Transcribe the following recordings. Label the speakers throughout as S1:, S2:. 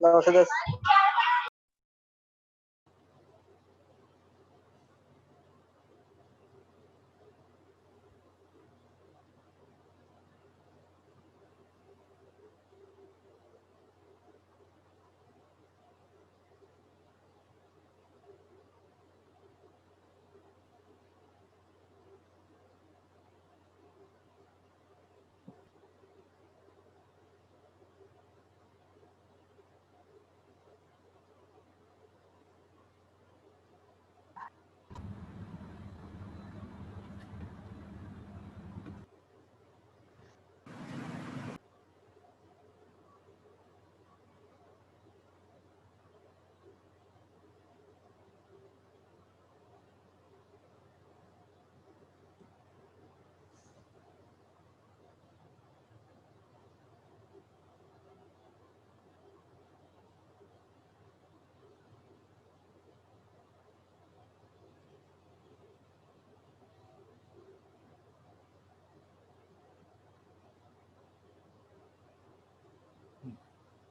S1: 9 से 10।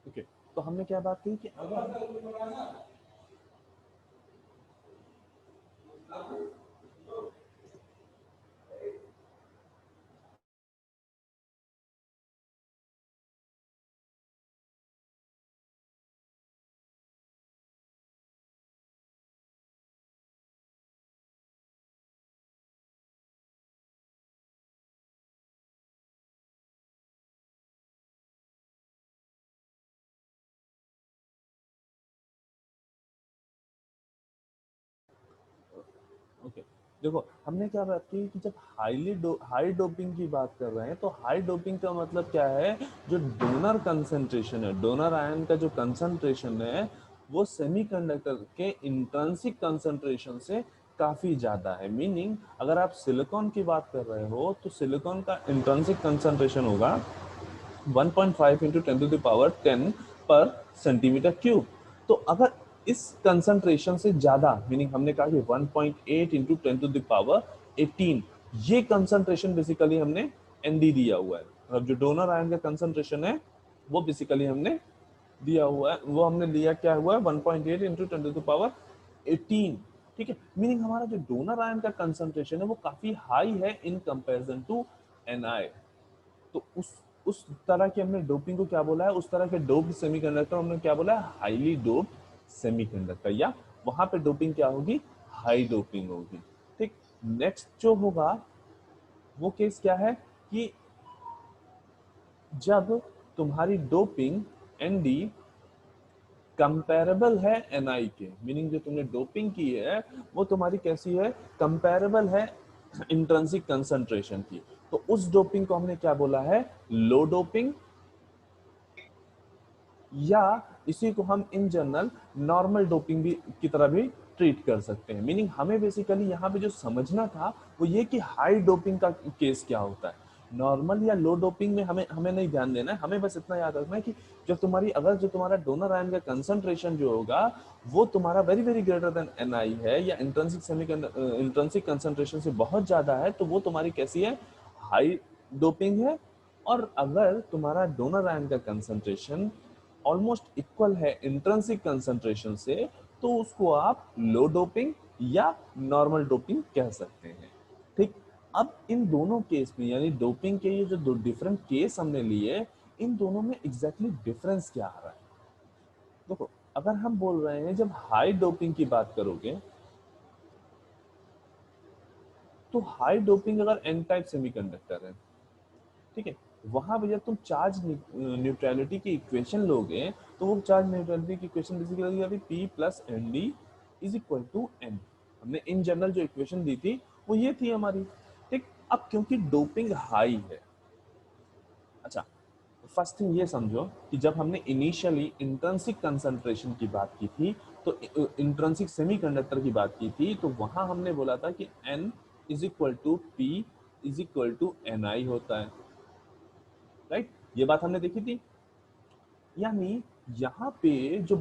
S2: ओके, तो हमने क्या बात की कि अगर ओके, देखो हमने क्या बात की कि जब हाई डोपिंग की बात कर रहे हैं तो हाई डोपिंग का मतलब क्या है, जो डोनर कंसंट्रेशन है, डोनर आयन का जो कंसंट्रेशन है वो सेमीकंडक्टर के इंट्रिंसिक कंसंट्रेशन से काफी ज्यादा है। मीनिंग अगर आप सिलिकॉन की बात कर रहे हो तो सिलिकॉन का इंट्रिंसिक कंसंट्रेशन होगा 1.5 इंटू 10 टू द पावर 10 पर सेंटीमीटर क्यूब। तो अगर इस कंसंट्रेशन से ज्यादा, मीनिंग हमने कहा कि 1.8 इंटू 10 टू द पावर 18, ये कंसंट्रेशन बेसिकली हमने एनडी दिया हुआ है। मतलब जो डोनर आयन का कंसंट्रेशन है वो बेसिकली हमने दिया हुआ है, वो हमने लिया क्या हुआ है 1.8 इंटू 10 टू द पावर 18। ठीक है, मीनिंग हमारा जो डोनर आयन का कंसंट्रेशन है वो काफी हाई है इन कंपैरिजन टू एनआई। तो उस तरह के हमने डोपिंग को क्या बोला है, उस तरह के डोप्ड सेमीकंडक्टर हमने क्या बोला है, हाईली डोप्ड सेमीकंडक्टर, या वहां पे डोपिंग क्या होगी, हाई डोपिंग होगी। ठीक, नेक्स्ट जो होगा वो केस क्या है कि जब तुम्हारी डोपिंग एनडी कंपेरेबल है एनआई के, मीनिंग जो तुमने डोपिंग की है वो तुम्हारी कैसी है, कंपेरेबल है इंट्रिंसिक कंसंट्रेशन की। तो उस डोपिंग को हमने क्या बोला है, लो डोपिंग, या इसी को हम इन जनरल नॉर्मल डोपिंग भी की तरह भी ट्रीट कर सकते हैं। मीनिंग हमें बेसिकली यहाँ पे जो समझना था वो ये कि हाई डोपिंग का केस क्या होता है, नॉर्मल या लो डोपिंग में हमें हमें नहीं ध्यान देना है। हमें बस इतना याद रखना है कि जब तुम्हारी अगर जो तुम्हारा डोनर आयन का कंसंट्रेशन जो होगा वो तुम्हारा very very greater than N I है, या इंट्रिंसिक कंसंट्रेशन से बहुत ज्यादा है, तो वो तुम्हारी कैसी है, हाई डोपिंग है। और अगर तुम्हारा डोनर आयन का कंसंट्रेशन ऑलमोस्ट इक्वल है इंट्रिंसिक कंसंट्रेशन से, तो उसको आप लो डोपिंग या नॉर्मल डोपिंग कह सकते हैं। ठीक, अब इन दोनों केस में, यानी डोपिंग के ये जो दो डिफरेंट केस हमने लिए, इन दोनों में एग्जैक्टली डिफरेंस क्या आ रहा है। देखो, अगर हम बोल रहे हैं जब हाई डोपिंग की बात करोगे तो हाई डोपिंग अगर एन टाइप सेमीकंडक्टर है, ठीक है, वहां पे जब तुम चार्ज न्यूट्रलिटी की इक्वेशन लोगे तो वो चार्ज न्यूट्रलिटी की इक्वेशन बेसिकली अभी P plus N D is equal to N. हमने इन जनरल जो इक्वेशन दी थी वो ये थी हमारी। ठीक, अब क्योंकि डोपिंग हाई है, अच्छा, फर्स्ट थिंग ये समझो कि जब हमने इनिशियली इंट्रिंसिक कंसंट्रेशन की बात की थी, तो इंट्रिंसिक सेमीकंडक्टर की बात की थी, तो वहां हमने बोला था कि N is equal to P is equal to N I होता है। राइट, ये बात हमने देखी थी। यानी यहाँ पे जो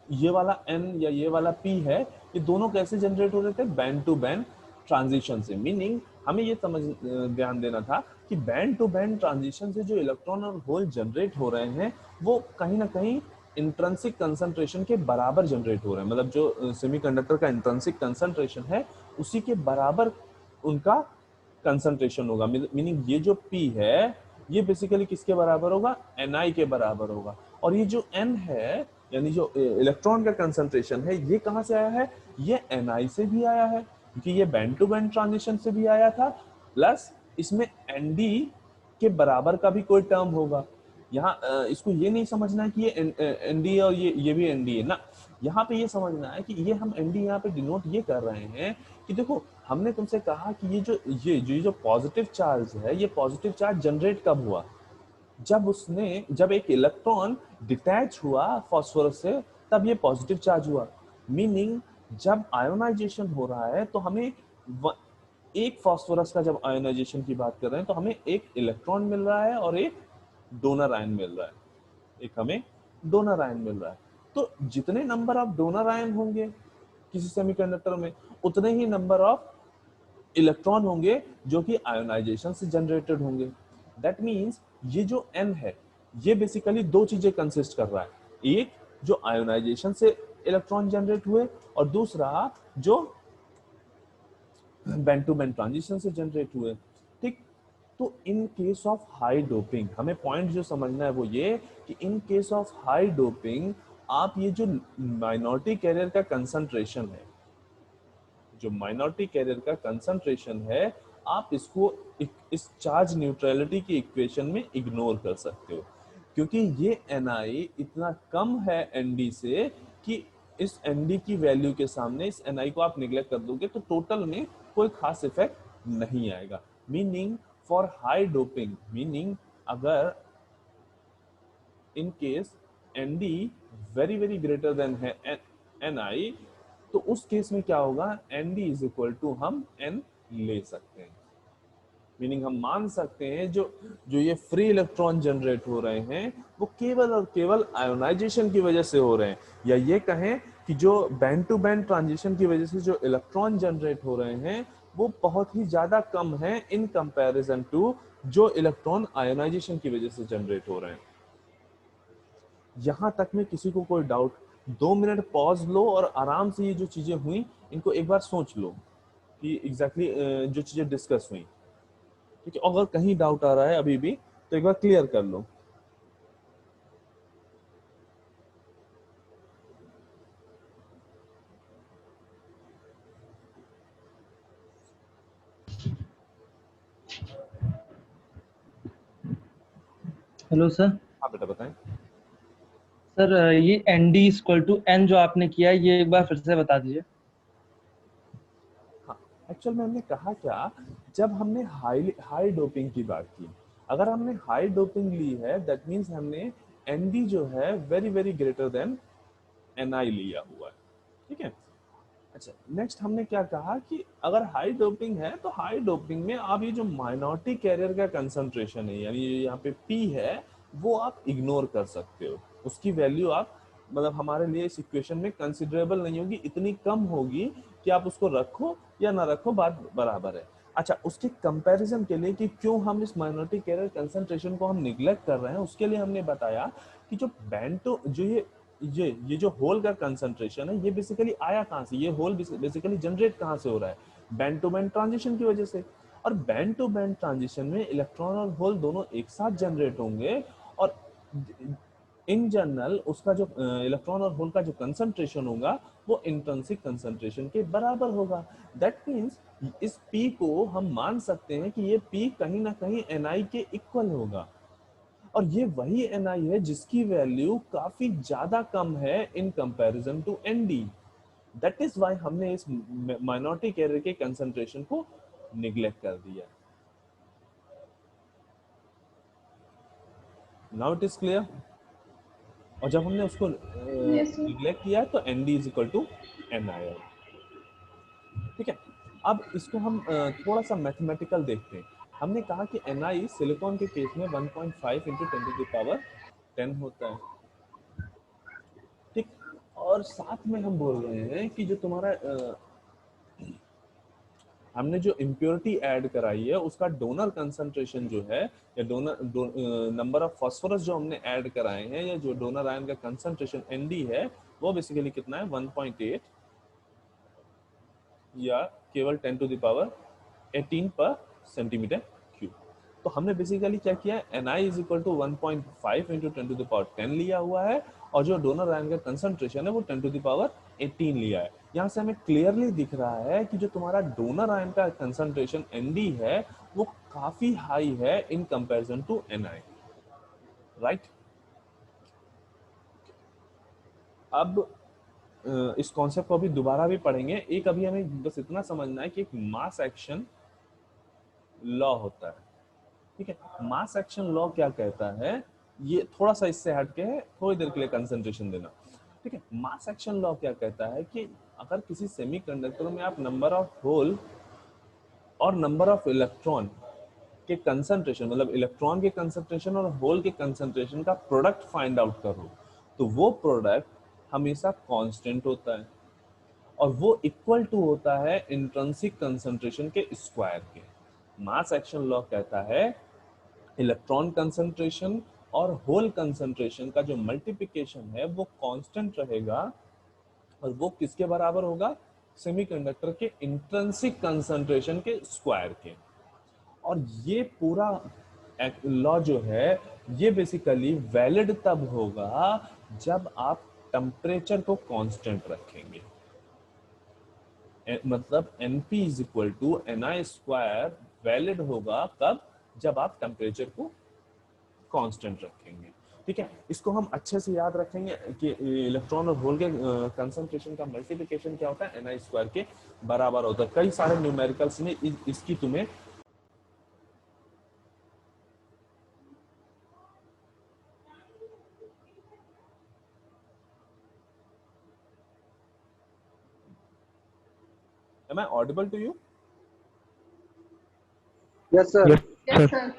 S2: ये वाला N या ये वाला P है, ये दोनों कैसे जनरेट हो रहे थे? बैंड टू बैंड ट्रांजिशन से। मीनिंग हमें ये ध्यान देना था कि बैंड टू बैंड ट्रांजिशन से जो इलेक्ट्रॉन और होल जनरेट हो रहे हैं वो कहीं ना कहीं इंट्रिंसिक कंसंट्रेशन के बराबर जनरेट हो रहे हैं। मतलब जो सेमीकंडक्टर का इंट्रिंसिक कंसंट्रेशन है उसी के बराबर उनका कंसंट्रेशन होगा। मीनिंग ये जो P है ये बेसिकली किसके बराबर होगा? Ni के बराबर होगा। और ये जो N है यानी जो इलेक्ट्रॉन का कंसंट्रेशन है ये कहाँ से आया है? ये Ni से भी आया है क्योंकि ये बैंड टू बैंड ट्रांजिशन से भी आया था, प्लस इसमें Nd के बराबर का भी कोई टर्म होगा। यहाँ इसको ये नहीं समझना है कि ये Nd और ये भी Nd है ना, यहाँ पे ये समझना है कि ये हम Nd यहाँ पे डिनोट ये कर रहे हैं कि देखो हमने तुमसे कहा कि ये जो पॉजिटिव चार्ज है ये पॉजिटिव चार्ज जनरेट कब हुआ? जब एक इलेक्ट्रॉन डिटैच हुआ फास्फोरस से तब ये पॉजिटिव चार्ज हुआ। मीनिंग जब आयोनाइजेशन हो रहा है तो हमें एक फास्फोरस का जब आयोनाइजेशन की बात कर रहे हैं तो हमें एक इलेक्ट्रॉन मिल रहा है और एक डोनर आयन मिल रहा है, एक हमें डोनर आयन मिल रहा है। तो जितने नंबर ऑफ डोनर आयन होंगे किसी सेमीकंडक्टर में उतने ही नंबर ऑफ इलेक्ट्रॉन होंगे जो कि आयोनाइजेशन से जनरेटेड होंगे। दैट मींस ये जो N है ये बेसिकली दो चीजें कंसिस्ट कर रहा है, एक जो आयोनाइजेशन से इलेक्ट्रॉन जनरेट हुए और दूसरा जो बैंड टू बैंड ट्रांजिशन से जनरेट हुए। ठीक, तो in case of high doping हमें पॉइंट जो समझना है वो ये कि in case of high doping आप ये जो माइनॉरिटी कैरियर का कंसंट्रेशन है, जो माइनॉरिटी कैरियर का कंसंट्रेशन है आप इसको इस चार्ज न्यूट्रलिटी की इक्वेशन में इग्नोर कर सकते हो क्योंकि ये Ni इतना कम है Nd से कि इस Nd की वैल्यू के सामने इस Ni को आप निगलेक्ट कर दोगे तो टोटल में कोई खास इफेक्ट नहीं आएगा। Meaning for high doping, meaning अगर in case Nd very very greater than है Ni तो उस केस में क्या होगा? Nd इज इक्वल टू हम N ले सकते हैं। मीनिंग हम मान सकते हैं जो जो ये फ्री इलेक्ट्रॉन जनरेट हो रहे हैं वो केवल और केवल आयोनाइजेशन की वजह से हो रहे हैं, या ये कहें कि जो बैंड टू बैंड ट्रांजिशन की वजह से जो इलेक्ट्रॉन जनरेट हो रहे हैं वो बहुत ही ज्यादा कम है इन कंपैरिजन टू जो इलेक्ट्रॉन आयोनाइजेशन की वजह से जनरेट हो रहे हैं। यहां तक में किसी को कोई डाउट? 2 मिनट पॉज लो और आराम से ये जो चीजें हुई इनको एक बार सोच लो कि एग्जैक्टली जो चीजें डिस्कस हुई। ठीक है, अगर कहीं डाउट आ रहा है अभी भी तो एक बार क्लियर कर लो।
S1: Hello sir.
S2: हाँ बेटा बताएं।
S1: सर ये N D equal to N जो आपने किया ये एक बार फिर से बता दीजिए।
S2: हाँ, एक्चुअल में हमने कहा क्या, जब हमने हाई डोपिंग की बात की, अगर हमने हाई डोपिंग ली है दैट मींस हमने एनडी जो है very very greater than N I लिया हुआ है। ठीक है, अच्छा नेक्स्ट हमने क्या कहा कि अगर हाई डोपिंग है तो हाई डोपिंग में आप ये जो माइनॉरिटी कैरियर का कंसंट्रेशन है यानी यहाँ पे पी है वो आप इग्नोर कर सकते हो। उसकी वैल्यू आप मतलब हमारे लिए इस इक्वेशन में कंसिडरेबल नहीं होगी, इतनी कम होगी कि आप उसको रखो या ना रखो बात बराबर है। अच्छा, उसके कंपैरिजन के लिए कि क्यों हम इस माइनॉरिटी कैरियर कंसंट्रेशन को हम निग्लेक्ट कर रहे हैं उसके लिए हमने बताया कि जो बैंटो जो ये जो होल का कंसंट्रेशन है ये बेसिकली आया कहाँ से? ये होल बेसिकली जनरेट कहाँ से हो रहा है? बैंड टू बैंड ट्रांजिशन की वजह से। और बैंड टू बैंड ट्रांजिशन में इलेक्ट्रॉन और होल दोनों एक साथ जनरेट होंगे और इन जनरल उसका जो इलेक्ट्रॉन और होल का जो कंसंट्रेशन होगा वो इंट्रिंसिक कंसंट्रेशन के बराबर होगा। दैट मींस इस P को हम मान सकते हैं कि ये P कहीं ना कहीं Ni के इक्वल होगा और ये वही Ni है जिसकी वैल्यू काफी ज्यादा कम है in comparison to Nd। That is why हमने इस माइनॉरिटी कैरियर के कंसंट्रेशन को निग्लेक्ट कर दिया। Now it is clear. और जब हमने उसको
S3: यस सर।
S2: निग्लेक्ट किया तो Nd is equal to Ni। ठीक है, अब इसको हम थोड़ा सा मैथमेटिकल देखते हैं। हमने कहा कि Ni सिलिकॉन के केस में 1.5 इंटू 10 टू द पावर 10 होता है। ठीक, और साथ में हम बोल रहे हैं कि जो तुम्हारा हमने जो इम्प्योरिटी ऐड कराई है उसका डोनर कंसंट्रेशन जो है, या डोनर नंबर ऑफ फास्फोरस जो हमने ऐड कराए हैं, या जो डोनर आयन का कंसंट्रेशन एनडी है, वो बेसिकली कितना है 1.8, या केवल 10 टू द पावर 18 पर सेंटीमीटर क्यूब। तो हमने बेसिकली क्या किया है, Ni is equal to 1.5 into 10 to the power 10 लिया हुआ है, और जो डोनर आयन का कंसंट्रेशन है वो 10 टू द पावर 18 लिया है। यहाँ से हमें क्लियरली दिख रहा है कि जो तुम्हारा डोनर आयन का कंसंट्रेशन Nd है वो काफी हाई है in comparison to Ni, right. अब इस कॉन्सेप्ट को अभी दोबारा भी पढ़ेंगे। एक अभी हमें बस इतना समझना है कि एक मास एक्शन लॉ होता है, ठीक है। मास एक्शन लॉ क्या कहता है, ये थोड़ा सा इससे हट के है, थोड़ी देर के लिए कंसंट्रेशन देना, ठीक है। मास एक्शन लॉ क्या कहता है कि अगर किसी सेमीकंडक्टर में आप नंबर ऑफ होल और नंबर ऑफ इलेक्ट्रॉन के कंसंट्रेशन, मतलब इलेक्ट्रॉन के कंसंट्रेशन और होल के कंसंट्रेशन का प्रोडक्ट फाइंड आउट करो, तो वो प्रोडक्ट हमेशा कांस्टेंट होता है, और वो इक्वल टू होता है इंट्रिंसिक कंसंट्रेशन के स्क्वायर के। मास एक्शन लॉ कहता है इलेक्ट्रॉन कंसंट्रेशन और होल कंसंट्रेशन का जो मल्टीप्लिकेशन है वो कांस्टेंट रहेगा, और वो किसके बराबर होगा, सेमीकंडक्टर के इंट्रिंसिक कंसंट्रेशन के स्क्वायर के। और ये पूरा लॉ जो है ये बेसिकली वैलिड तब होगा जब आप टेम्परेचर को कांस्टेंट रखेंगे, मतलब Np is equal to Ni square valid होगा कब, जब आप टेम्परेचर को कांस्टेंट रखेंगे, ठीक है। इसको हम अच्छे से याद रखेंगे कि इलेक्ट्रॉन और होल के कंसंट्रेशन का मल्टीप्लिकेशन क्या होता है, Ni स्क्वायर के बराबर होता है। कई सारे न्यूमेरिकल्स में इसकी तुम्हें Am I audible to you?
S3: Yes sir.
S4: Yes sir.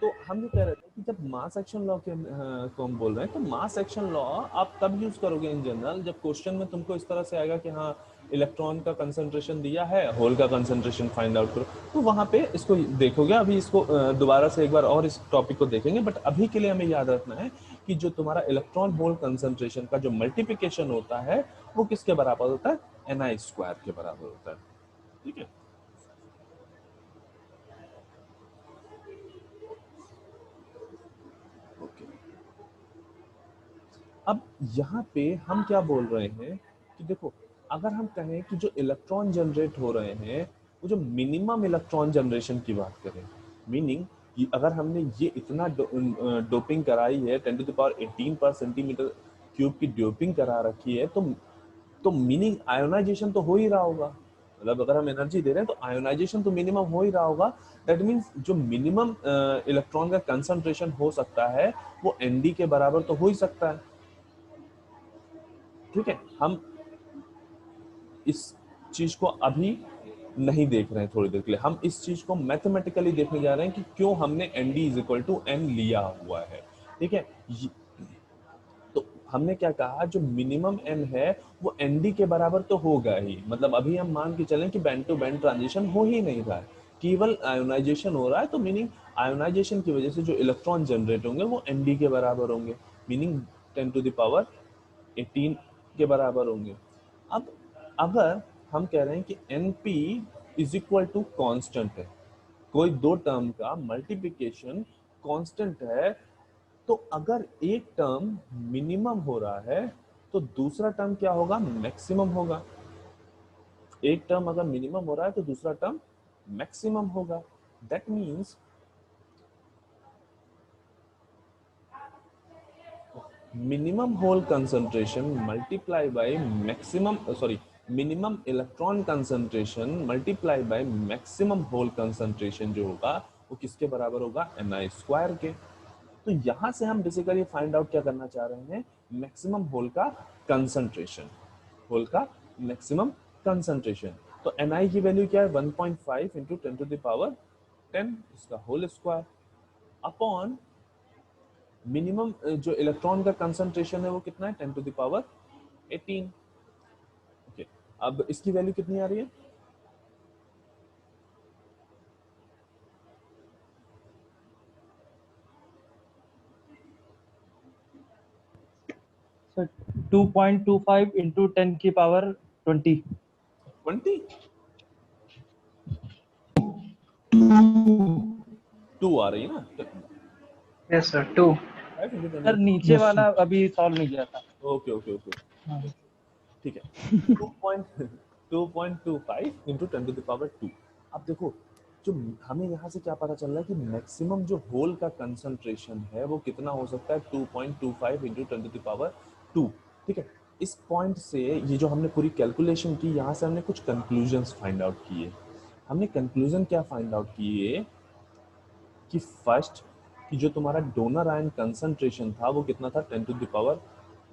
S2: तो हम ये कह रहे थे कि जब मास एक्शन लॉ के को हम बोल रहे हैं, तो मास एक्शन लॉ आप तब यूज करोगे इन जनरल जब क्वेश्चन में तुमको इस तरह से आएगा कि हाँ इलेक्ट्रॉन का कंसंट्रेशन दिया है, होल का कंसंट्रेशन फाइंड आउट करो, तो वहां पे इसको देखोगे। अभी इसको दोबारा से एक बार और इस टॉपिक को देखेंगे, बट अभी के लिए हमें याद रखना है कि जो तुम्हारा इलेक्ट्रॉन होल कंसंट्रेशन का जो मल्टीप्लिकेशन होता है वो किसके बराबर होता है, Ni स्क्वायर के बराबर होता है, ठीक है। अब यहाँ पे हम क्या बोल रहे हैं कि देखो, अगर हम कहें कि जो इलेक्ट्रॉन जनरेट हो रहे हैं वो जो मिनिमम इलेक्ट्रॉन जनरेशन की बात करें, मीनिंग अगर हमने ये इतना डोपिंग कराई है 10 टू द पावर 18 पर सेंटीमीटर क्यूब की डोपिंग करा रखी है, तो मीनिंग आयोनाइजेशन तो हो ही रहा होगा। मतलब अगर हम एनर्जी दे रहे हैं तो आयोनाइजेशन तो मिनिमम हो ही रहा होगा। दैट मीन्स जो मिनिमम इलेक्ट्रॉन का कंसंट्रेशन हो सकता है वो एनडी के बराबर तो हो ही सकता है, ठीक है। हम इस चीज को अभी नहीं देख रहे हैं, थोड़ी देर के लिए हम इस चीज को मैथमेटिकली देखने जा रहे हैं कि क्यों हमने Nd is equal to n लिया हुआ है, ठीक है। तो हमने क्या कहा, जो मिनिमम n है वो Nd के बराबर तो होगा ही, मतलब अभी हम मान के चलें कि बैंड टू बैंड ट्रांजिशन हो ही नहीं रहा है, केवल आयोनाइजेशन हो रहा है, तो मीनिंग आयोनाइजेशन की वजह से जो इलेक्ट्रॉन जनरेट होंगे वो Nd के बराबर होंगे, मीनिंग 10 टू द पावर 18 के बराबर होंगे। अब अगर हम कह रहे हैं कि Np is equal to constant है, कोई दो टर्म का मल्टीप्लिकेशन कांस्टेंट है, तो अगर एक टर्म मिनिमम हो रहा है तो दूसरा टर्म क्या होगा, मैक्सिमम होगा। एक टर्म अगर मिनिमम हो रहा है तो दूसरा टर्म मैक्सिमम होगा। That means minimum hole concentration multiply by maximum, sorry, minimum electron concentration multiply by maximum hole concentration जो होगा वो किसके बराबर होगा, Ni स्क्वायर के। तो यहां से हम बेसिकली फाइंड आउट क्या करना चाह रहे हैं, मैक्सिमम होल का कंसंट्रेशन, होल का मैक्सिमम कंसंट्रेशन। तो Ni की वैल्यू क्या है, 1.5 इंटू 10 टू द पावर 10 इसका होल स्क्वायर अपॉन मिनिमम जो इलेक्ट्रॉन का कंसंट्रेशन है वो कितना है, 10 टू द पावर 18। ओके, अब इसकी वैल्यू कितनी आ रही है?
S1: सर 2.25 इंटू 10 की पावर 20।
S2: 20। 2 आ रही है ना?
S3: Yes sir 2।
S1: सर नीचे वाला अभी सॉल्व नहीं किया था।
S2: ओके ओके ओके,
S1: हाँ।
S2: ठीक है। 2.25 इंटू 10 टू द पावर 2। अब देखो, जो हमें यहाँ से क्या पता चल रहा है कि मैक्सिमम जो होल का कंसंट्रेशन है वो कितना हो सकता है? 2.25 इंटू 10 टू द पावर 2। ठीक है, इस पॉइंट से ये जो हमने पूरी कैलकुलेशन की, यहाँ से हमने कुछ कंक्लूजन्स फाइंड आउट किए। हमने कंक्लूजन क्या फाइंड आउट किए कि फर्स्ट कि जो तुम्हारा डोनर आयन कंसंट्रेशन था वो कितना था? 10 टू द पावर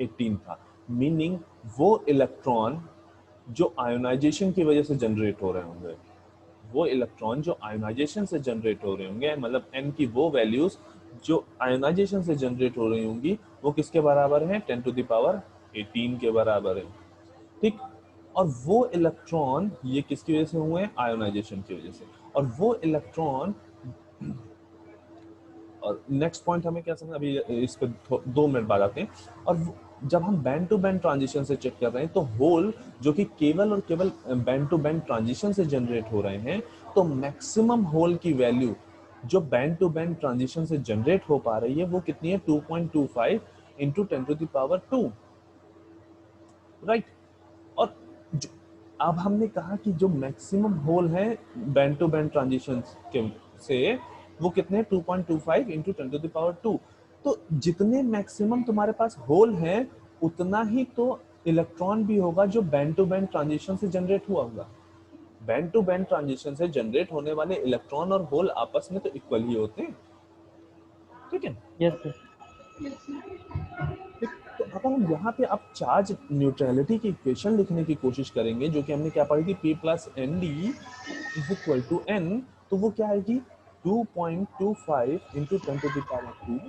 S2: 18 था। मीनिंग वो इलेक्ट्रॉन जो आयोनाइजेशन की वजह से जनरेट हो रहे होंगे, वो इलेक्ट्रॉन जो आयोनाइजेशन से जनरेट हो रहे होंगे, मतलब n की वो वैल्यूज जो आयोनाइजेशन से जनरेट हो रही होंगी, वो किसके बराबर है? 10 टू द पावर 18 के बराबर है। ठीक, और वो इलेक्ट्रॉन ये किसकी वजह से हुए हैं? आयोनाइजेशन की वजह से। और वो इलेक्ट्रॉन, और नेक्स्ट पॉइंट हमें क्या समझ, अभी इस पे 2 मिनट बाद आते हैं। और जब हम बैंड टू बैंड ट्रांजिशन से चेक कर रहे हैं तो होल जो कि केवल और केवल बैंड टू बैंड ट्रांजिशन से जनरेट हो रहे हैं, तो मैक्सिमम होल की वैल्यू जो बैंड टू बैंड ट्रांजिशन से जनरेट हो पा रही है वो कितनी है? 2.25 into 10 to the power 2, right. और अब हमने कहा कि जो मैक्सिमम होल है बैंड टू बैंड ट्रांजिशन के से, वो कितने? 2.25 इंटू 10 टू द पावर 2। तो जितने मैक्सिमम तुम्हारे पास होल हैं उतना ही तो इलेक्ट्रॉन भी होगा जो बैंड टू बैंड ट्रांजिशन से जनरेट हुआ होगा। बैंड टू बैंड ट्रांजिशन से जनरेट होने वाले इलेक्ट्रॉन और होल आपस में तो इक्वल ही होते हैं, ठीक है।
S1: Yes sir.
S2: तो अगर हम यहाँ पे अब चार्ज न्यूट्रलिटी की इक्वेशन लिखने की कोशिश करेंगे, जो कि हमने क्या पढ़ी थी? P plus N D is equal to N, तो वो क्या आएगी? 2.25 into 10 to the power 2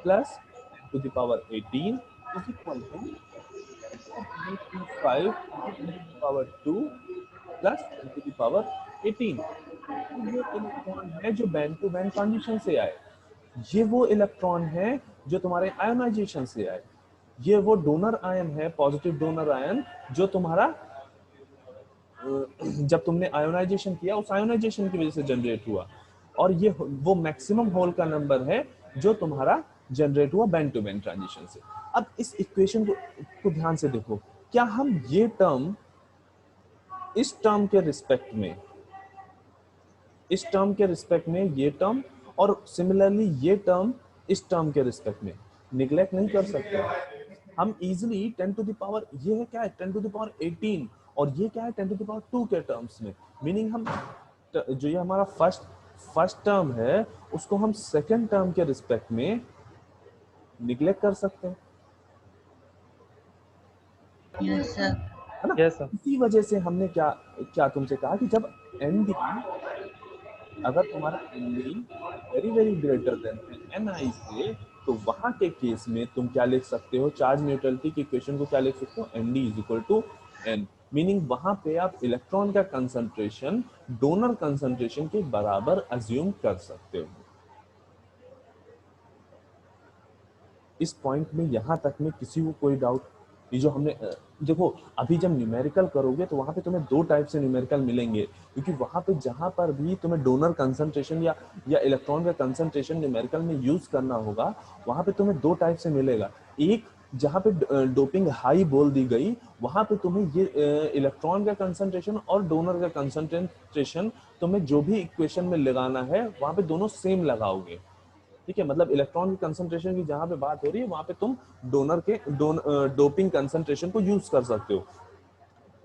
S2: plus 10 to the power 18 is equal to 2.25 into 10 to the power 2 plus 10 to the power 18। तो ये इलेक्ट्रॉन है जो बैंड टू बैंड ट्रांजिशन से आए, ये वो इलेक्ट्रॉन है जो तुम्हारे आयोनाइजेशन से आए, ये वो डोनर आयन है, पॉजिटिव डोनर आयन, जो तुम्हारा जब तुमने आयोनाइजेशन किया उस आयोनाइजेशन की वजह से जनरेट हुआ। और ये वो मैक्सिमम होल का नंबर है जो तुम्हारा जनरेट हुआ बैंड टू बैंड ट्रांजिशन से। अब इस इक्वेशन को ध्यान से देखो, क्या हम ये टर्म इस टर्म के रिस्पेक्ट में, इस टर्म के रिस्पेक्ट में ये टर्म, और सिमिलरली ये टर्म इस टर्म के रिस्पेक्ट में निग्लेक्ट नहीं कर सकते। हम इजीली 10 टू द पावर, ये है क्या है? 10 टू द पावर 18, और ये क्या है? 10 टू द पावर 2 के टर्म्स में। मीनिंग हम जो ये हमारा फर्स्ट टर्म है उसको हम सेकंड टर्म के रिस्पेक्ट में निग्लेक्ट कर सकते हैं,
S3: यस सर।
S2: है ना।
S1: Yes sir.
S2: इसी वजह से हमने क्या क्या तुमसे कहा कि जब एन डी, अगर तुम्हारा N D very very greater than N I से, तो वहां के केस में तुम क्या लिख सकते हो? चार्ज न्यूट्रलिटी की इक्वेशन को क्या लिख सकते हो? N D is equal to N. Meaning वहां पे आप इलेक्ट्रॉन का कंसंट्रेशन डोनर कंसंट्रेशन के बराबर अज्यूम कर सकते हो। इस पॉइंट में यहां तक में किसी को कोई डाउट? ये जो हमने देखो, अभी जब न्यूमेरिकल करोगे तो वहां पे तुम्हें 2 टाइप से न्यूमेरिकल मिलेंगे, क्योंकि वहां पे जहां पर भी तुम्हें डोनर कंसंट्रेशन या इलेक्ट्रॉन का कंसंट्रेशन न्यूमेरिकल में यूज करना होगा, वहां पे तुम्हें 2 टाइप से मिलेगा। एक, जहां पे डोपिंग हाई बोल दी गई, वहां पे तुम्हें ये इलेक्ट्रॉन का कंसंट्रेशन और डोनर का कंसंट्रेशन तुम्हें जो भी इक्वेशन में लगाना है वहां पे दोनों सेम लगाओगे, ठीक है। मतलब इलेक्ट्रॉन की कंसंट्रेशन की जहां पे बात हो रही है वहां पे तुम डोनर के डोपिंग कंसंट्रेशन को यूज कर सकते हो।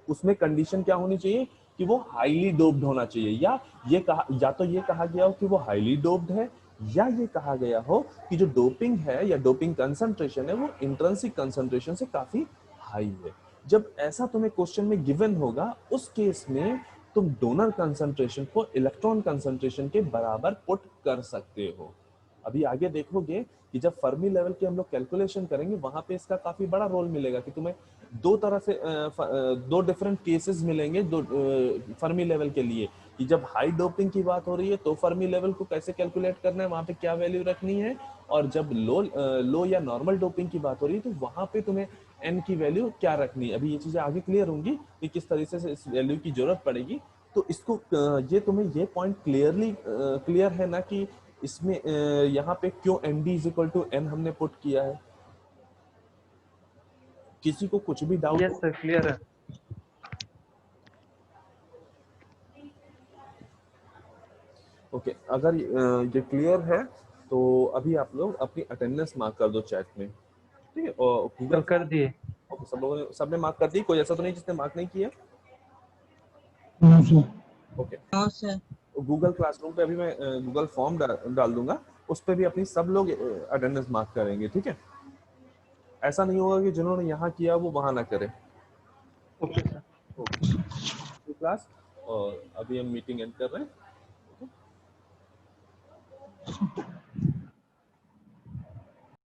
S2: उसमें कंडीशन क्या होनी चाहिए? कि वो हाईली डोप्ड होना चाहिए, या ये कहा, या तो ये कहा गया हो कि वो हाईली डोप्ड है, या ये कहा गया हो कि जो डोपिंग है या डोपिंग कंसंट्रेशन है वो इंट्रिंसिक कंसंट्रेशन से काफी हाई है। जब ऐसा तुम्हें क्वेश्चन में गिवन होगा, उस केस में तुम डोनर कंसंट्रेशन को इलेक्ट्रॉन कंसंट्रेशन के बराबर पुट कर सकते हो। अभी आगे देखोगे कि जब फर्मी लेवल की हम लोग कैलकुलेशन करेंगे वहां पे इसका काफी बड़ा रोल मिलेगा कि तुम्हें दो तरह से दो डिफरेंट केसेस मिलेंगे दो फर्मी लेवल के लिए, कि जब हाई डोपिंग की बात हो रही है तो फर्मी लेवल को कैसे कैलकुलेट करना है, वहां पे क्या वैल्यू रखनी है, और जब लो या नॉर्मल डोपिंग की बात हो रही है तो वहां पे तुम्हें एन की वैल्यू क्या रखनी है। अभी ये चीजें आगे क्लियर होंगी कि किस तरीके से इस वैल्यू की जरूरत पड़ेगी। तो इसको ये तुम्हें ये पॉइंट क्लियर है ना कि इसमें यहाँ पे क्यों N D is equal to N हमने पुट किया है। किसी को कुछ भी डाउट
S1: यस
S2: हो?
S1: सर, क्लियर है।
S2: ओके, अगर ये क्लियर है तो अभी आप लोग अपनी अटेंडेंस मार्क कर दो चैट में, ठीक है। और गूगल
S1: सर कर दिए।
S2: ओके, सब लोगों ने सबने मार्क कर दी, कोई ऐसा तो नहीं जिसने मार्क नहीं किया?
S3: No sir.
S2: Okay,
S3: no sir.
S2: Google classroom पे अभी मैं गूगल फॉर्म डाल दूंगा, उस पर भी अपनी सब लोग अटेंडेंस मार्क करेंगे, ठीक है। ऐसा नहीं होगा कि जिन्होंने यहाँ किया वो वहां ना करें।
S1: Okay sir.
S2: ओके क्लास, और अभी हम मीटिंग एंड कर रहे हैं।